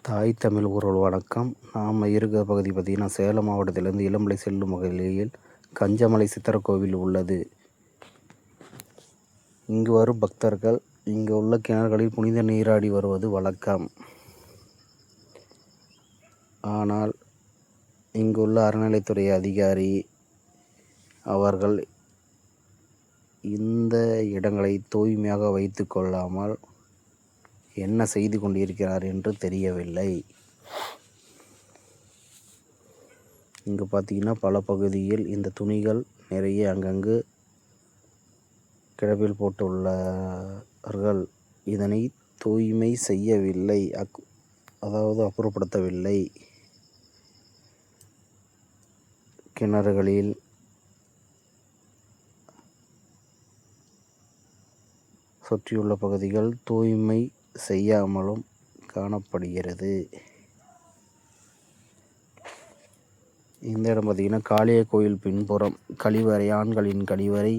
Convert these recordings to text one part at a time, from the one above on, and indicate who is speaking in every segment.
Speaker 1: தாய் தமிழ் உறவு வணக்கம். நாம் இருக்கிற பகுதி பார்த்திங்கன்னா சேலம் மாவட்டத்திலேருந்து இளம்பிள்ளை செல்லும் வகையில் கஞ்சமலை சித்தர் கோவில் உள்ளது. இங்கு வரும் பக்தர்கள் இங்கு உள்ள கிணறுகளில் புனித நீராடி வருவது வழக்கம். ஆனால் இங்குள்ள அறநிலைத்துறை அதிகாரி அவர்கள் இந்த இடங்களை தூய்மையாக வைத்து கொள்ளாமல் என்ன செய்து கொண்டிருக்கிறார் என்று தெரியவில்லை. இங்கு பார்த்தீங்கன்னா பல பகுதியில் இந்த துணிகள் நிறைய அங்கங்கு கிடப்பில் போட்டுள்ளார்கள். இதனை தூய்மை செய்யவில்லை, அதாவது அப்புறப்படுத்தவில்லை. கிணறுகளில் சுற்றியுள்ள பகுதிகள் தூய்மை செய்யாமலும் காணப்படுகிறது. இந்த இடம் பார்த்திங்கன்னா காளிய கோயில் பின்புறம் கழிவறை, ஆண்களின் கழிவறை.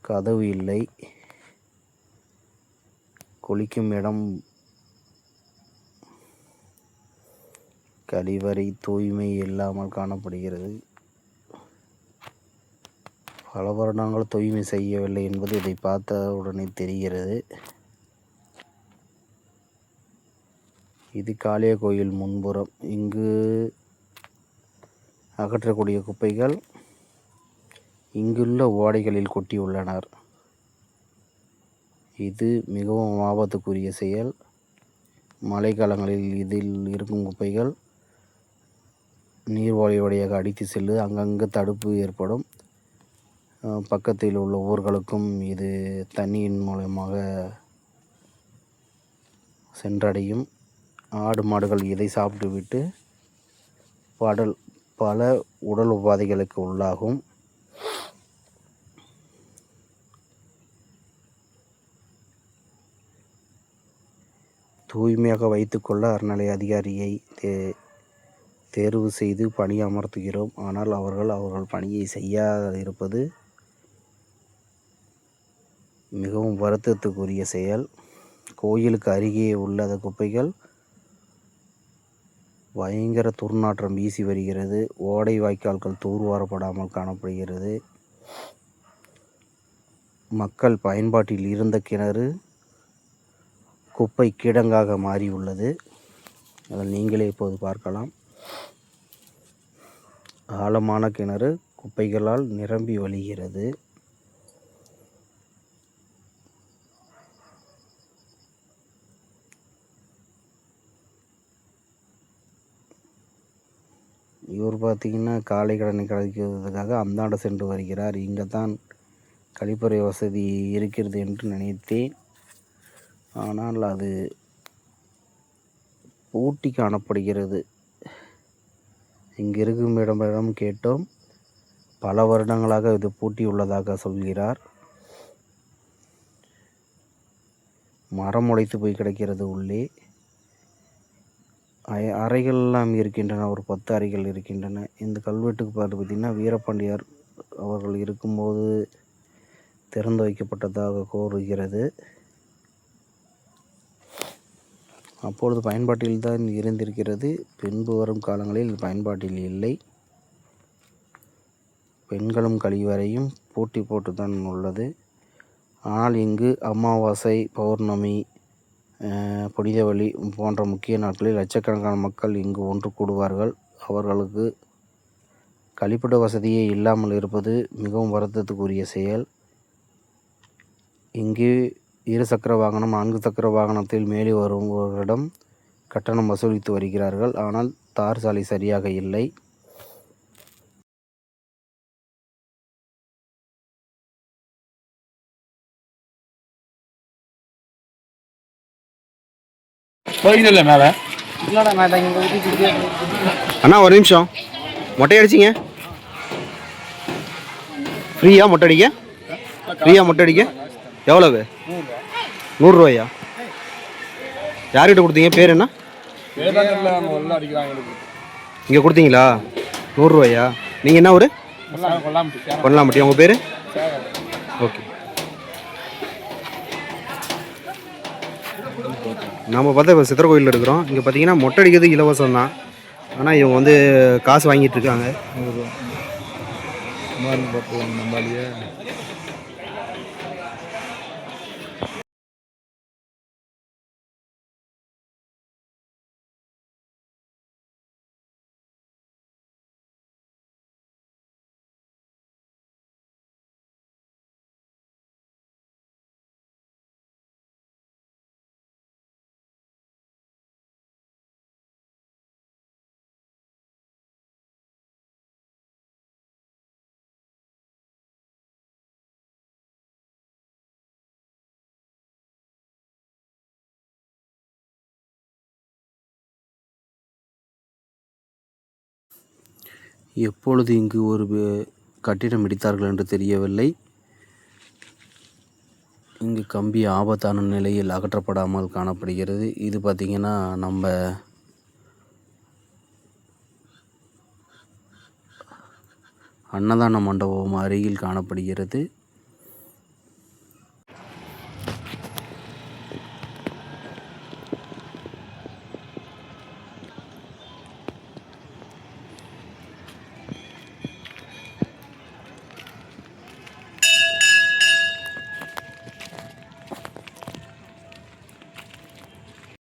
Speaker 1: கதவு இல்லை. குளிக்கும் இடம், கழிவறை தூய்மை இல்லாமல் காணப்படுகிறது. பல வருடங்கள் தூய்மை செய்யவில்லை என்பது இதை பார்த்த உடனே தெரிகிறது. இது காளிய கோயில் முன்புறம். இங்கு அகற்றக்கூடிய குப்பைகள் இங்குள்ள ஓடைகளில் கொட்டியுள்ளனர். இது மிகவும் ஆபத்துக்குரிய செயல். மழைக்காலங்களில் இதில் இருக்கும் குப்பைகள் நீர்வாழி வழியாக அடித்து செல்லு, அங்கங்கு தடுப்பு ஏற்படும். பக்கத்தில் உள்ள ஊர்களுக்கும் இது தண்ணியின் மூலமாக சென்றடையும். ஆடு மாடுகள் இதை சாப்பிட்டுவிட்டு பல உடல் உபாதைகளுக்கு உள்ளாகும். தூய்மையாக வைத்துக்கொள்ள அறநிலை அதிகாரியை தேர்வு செய்து பணி அமர்த்துகிறோம். ஆனால் அவர்கள் பணியை செய்யாதிருப்பது மிகவும் வருத்தத்துக்குரிய செயல். கோயிலுக்கு அருகே உள்ள குப்பைகள் பயங்கர துர்நாற்றம் வீசி வருகிறது. ஓடை வாய்க்கால்கள் தூர்வாரப்படாமல் காணப்படுகிறது. மக்கள் பயன்பாட்டில் இருந்த கிணறு குப்பை கிடங்காக மாறியுள்ளது. அதை நீங்களே இப்போது பார்க்கலாம். ஆழமான கிணறு குப்பைகளால் நிரம்பி வழிகிறது. இவர் பார்த்திங்கன்னா காலை கடனை கழிக்கிறதுக்காக அந்தாண்ட சென்று வருகிறார். இங்கே தான் கழிப்பறை வசதி இருக்கிறது என்று நினைத்தேன். ஆனால் அது பூட்டி காணப்படுகிறது. இங்கு இருக்கும் இடமிடம் கேட்டோம். பல வருடங்களாக இது பூட்டி உள்ளதாக சொல்கிறார். மரம் உடைத்து போய் கிடக்கிறது உள்ளே. அறைகள் எல்லாம் இருக்கின்றன. ஒரு 10 அறைகள் இருக்கின்றன. இந்த கல்வெட்டுக்கு பார்த்திங்கன்னா வீரபாண்டியர் அவர்கள் இருக்கும்போது திறந்து வைக்கப்பட்டதாக கூறுகிறது. அப்பொழுது பயன்பாட்டில் தான் இருந்திருக்கிறது. பின்பு வரும் காலங்களில் பயன்பாட்டில் இல்லை. பெண்களும் கழிவறையும் பூட்டி போட்டு தான் உள்ளது. ஆனால் இங்கு அமாவாசை, பௌர்ணமி, புனித வழி போன்ற முக்கிய நாட்களில் லட்சக்கணக்கான மக்கள் இங்கு ஒன்று கூடுவார்கள். அவர்களுக்கு கழிப்பிட வசதியே இல்லாமல் இருப்பது மிகவும் வருத்தத்துக்குரிய செயல். இங்கு 2 சக்கர வாகனம், 4 சக்கர வாகனத்தில் மேலே வருபவர்களிடம் கட்டணம் வசூலித்து வருகிறார்கள். ஆனால் தார் சாலை சரியாக இல்லை.
Speaker 2: அண்ணா ஒரு நிமிஷம். மொட்டை அடிச்சிங்க? ஃப்ரீயா மொட்டை அடிக்க? எவ்வளவு? 100 ரூபாயா? யார்கிட்ட கொடுத்தீங்க? பேர் என்ன? இங்கே கொடுத்தீங்களா? 100 ரூபாயா? நீங்கள் என்ன ஊர்? கொல்லாம்பட்டி. உங்கள் பேர்? ஓகே. நம்ம பார்த்தா இப்போ சித்திர கோயிலில் இருக்கிறோம். இங்கே பார்த்தீங்கன்னா மொட்டை அடிக்கிறது இலவசம் தான். ஆனால் இவங்க வந்து காசு வாங்கிட்டு இருக்காங்க.
Speaker 3: 100 ரூபா மருந்து போட்டுருவாங்க நம்மளாலேயே.
Speaker 1: எப்பொழுது இங்கு ஒரு கட்டிடம் இடித்தார்கள் என்று தெரியவில்லை. இங்கு கம்பி ஆபத்தான நிலையில் அகற்றப்படாமல் காணப்படுகிறது. இது பார்த்திங்கன்னா நம்ம அன்னதான மண்டபம் அருகில் காணப்படுகிறது.